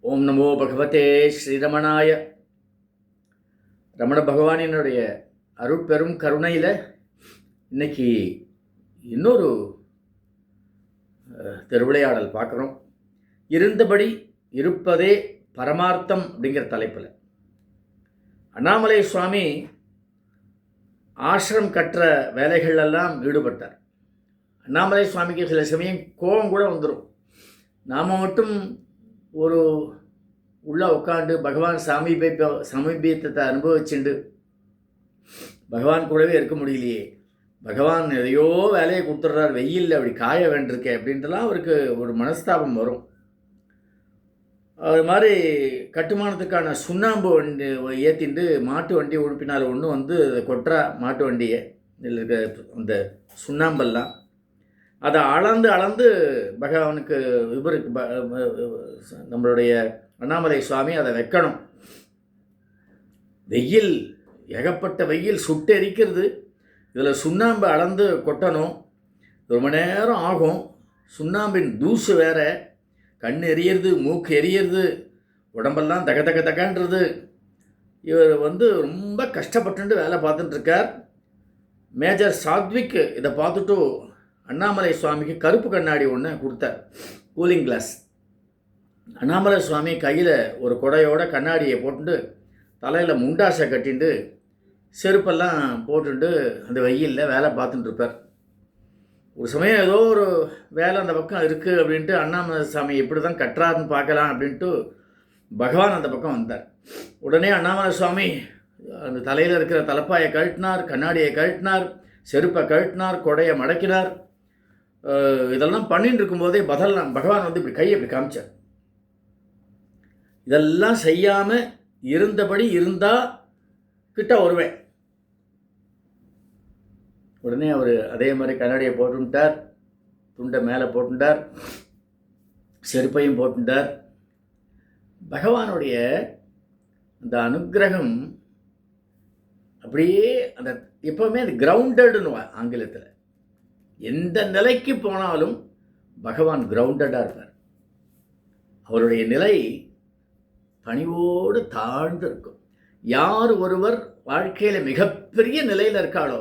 ஓம் நமோ பகவதே ஸ்ரீரமணாய. ரமண பகவானினுடைய அருட்பெரும் கருணையில் இன்னைக்கு இன்னொரு திருவிளையாடல் பார்க்குறோம். இருந்தபடி இருப்பதே பரமார்த்தம் அப்படிங்கிற தலைப்பில் அண்ணாமலை சுவாமி ஆசிரம் கட்டுற வேலைகளெல்லாம் ஈடுபட்டார். அண்ணாமலை சுவாமிக்கு சில சமயம் கோபம் கூட வந்துடும். நாம் மட்டும் ஒரு உள்ளே உட்காந்து பகவான் சமீபத்தை அனுபவிச்சுண்டு பகவான் கூடவே இருக்க முடியலையே, பகவான் எதையோ வேலையை கொடுத்துட்றார், வெயிலில் அப்படி காய வேண்டியிருக்கே அப்படின்ட்டுலாம் அவருக்கு ஒரு மனஸ்தாபம் வரும். அது மாதிரி கட்டுமானத்துக்கான சுண்ணாம்பு வண்டி ஏற்றிண்டு மாட்டு வண்டி உழுப்பினால் ஒன்று வந்து கொட்டுறா மாட்டு வண்டியை இருக்க அந்த சுண்ணாம்பெல்லாம் அதை அளந்து பகவானுக்கு இவருக்கு நம்மளுடைய அண்ணாமலை சுவாமி அதை வைக்கணும். வெயில், ஏகப்பட்ட வெயில் சுட்டு எரிக்கிறது. இதில் சுண்ணாம்பு அளந்து கொட்டணும், ரொம்ப நேரம் ஆகும். சுண்ணாம்பின் தூசு வேற, கண் எரியறது, மூக்கு எரியறது, உடம்பெல்லாம் தகன்றது. இவர் வந்து ரொம்ப கஷ்டப்பட்டு வேலை பார்த்துட்டுருக்கார். மேஜர் சாத்விக் இதை பார்த்துட்டு அண்ணாமலை சுவாமிக்கு கருப்பு கண்ணாடி ஒன்று கொடுத்தார், கூலிங் கிளாஸ். அண்ணாமலை சுவாமி கையில் ஒரு குடையோட கண்ணாடியை போட்டுட்டு தலையில் முண்டாசை கட்டிட்டு செருப்பெல்லாம் போட்டுட்டு அந்த வெயிலில் வேலை பார்த்துட்டுருப்பார். ஒரு சமயம் ஏதோ ஒரு வேலை அந்த பக்கம் இருக்குது அப்படின்ட்டு அண்ணாமலை சாமி எப்படி தான் கட்டுறாருன்னு பார்க்கலாம் அப்படின்ட்டு பகவான் அந்த பக்கம் வந்தார். உடனே அண்ணாமலை சுவாமி அந்த தலையில் இருக்கிற தலைப்பாயை கழட்டினார், கண்ணாடியை கழட்டினார், செருப்பை கழட்டினார், கொடையை மடக்கினார். இதெல்லாம் பண்ணிட்டு இருக்கும்போதே பகவான் வந்து இப்படி கையை இப்படி காமிச்சார். இதெல்லாம் செய்யாமல் இருந்தபடி இருந்தால் கிட்ட வருவேன். உடனே அவர் அதே மாதிரி கண்ணாடியை போட்டுட்டார், துண்டை மேலே போட்டுட்டார், செருப்பையும் போட்டுட்டார். பகவானுடைய அந்த அனுக்கிரகம் அப்படியே அந்த எப்போவுமே அது கிரவுண்டடுன்னு ஆங்கிலத்தில் எந்த நிலைக்கு போனாலும் பகவான் கிரவுண்டடாக இருப்பார். அவருடைய நிலை பணிவோடு தாழ்ந்து இருக்கும். யார் ஒருவர் வாழ்க்கையில் மிகப்பெரிய நிலையில் இருக்காளோ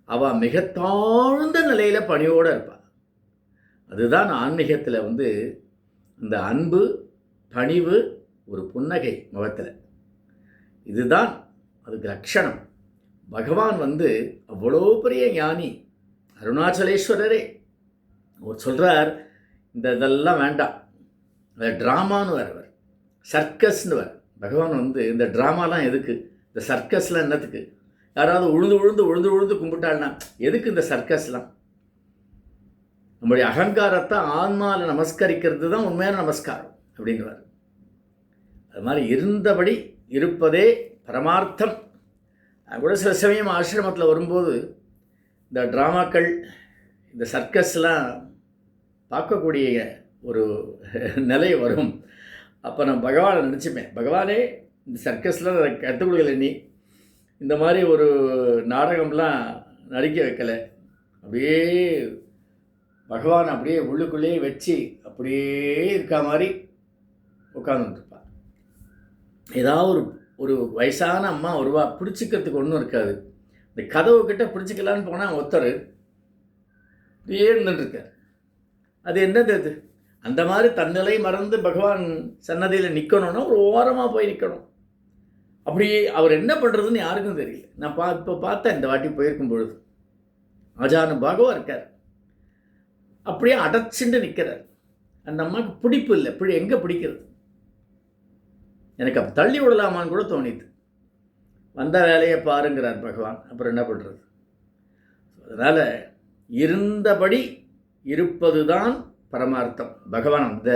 அவள் மிக தாழ்ந்த நிலையில் பணிவோடு இருப்பாள். அதுதான் ஆன்மீகத்தில் வந்து இந்த அன்பு, பணிவு, ஒரு புன்னகை முகத்தில், இதுதான் அதுக்கு லட்சணம். பகவான் வந்து அவ்வளோ பெரிய ஞானி, அருணாச்சலேஸ்வரரே. அவர் சொல்கிறார், இதெல்லாம் வேண்டாம், அந்த ட்ராமான்னு வரவர், சர்க்கஸ்ன்னு வர. பகவான் வந்து இந்த ட்ராமாலாம் எதுக்கு, இந்த சர்க்கஸ்லாம் என்னத்துக்கு, யாராவது உழுந்து கும்பிட்டாள்னா எதுக்கு இந்த சர்க்கஸ்லாம்? நம்முடைய அகங்காரத்தை ஆன்மாவில் நமஸ்கரிக்கிறது தான் உண்மையான நமஸ்காரம் அப்படிங்கிறார். அது மாதிரி இருந்தபடி இருப்பதே பரமார்த்தம். கூட சில சமயம் ஆசிரமத்தில் வரும்போது இந்த ட்ராமாக்கள், இந்த சர்க்கஸ்லாம் பார்க்கக்கூடிய ஒரு நிலை வரும். அப்போ நான் பகவானை நினச்சிப்பேன், பகவானே இந்த சர்க்கஸ்லாம் கற்றுக் கொடுக்கல, நீ இந்த மாதிரி ஒரு நாடகம்லாம் நடிக்க வைக்கலை. அப்படியே பகவான் அப்படியே உள்ளுக்குள்ளேயே வச்சு அப்படியே இருக்க மாதிரி உட்காந்துட்டுருப்பான். ஏதாவது ஒரு வயசான அம்மா வருவா, பிடிச்சிக்கிறதுக்கு ஒன்றும் இருக்காது. இந்த கதவு கிட்ட பிடிச்சிக்கலான்னு போனால் ஒருத்தர் இருந்துருக்கார். அது என்னது அது? அந்த மாதிரி தன்னிலை மறந்து பகவான் சன்னதியில் நிற்கணும்னா ஒரு ஓரமாக போய் நிற்கணும். அப்படி அவர் என்ன பண்ணுறதுன்னு யாருக்கும் தெரியல. நான் இப்போ பார்த்தேன், இந்த வாட்டி போயிருக்கும் பொழுது ஆஜானு பாகவா இருக்கார், அப்படியே அடைச்சிண்டு நிற்கிறார். அந்த அம்மாவுக்கு பிடிப்பு இல்லை, எங்கே பிடிக்கிறது? எனக்கு அப்போ தள்ளி விடலாமான்னு கூட தோணிது. வந்த வேலையை பாருங்கிறார் பகவான், அப்புறம் என்ன பண்ணுறது? அதனால் இருந்தபடி இருப்பது தான் பரமார்த்தம். பகவான் அந்த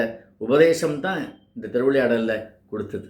உபதேசம் தான் இந்த திருவிளையாடலில் கொடுத்தது.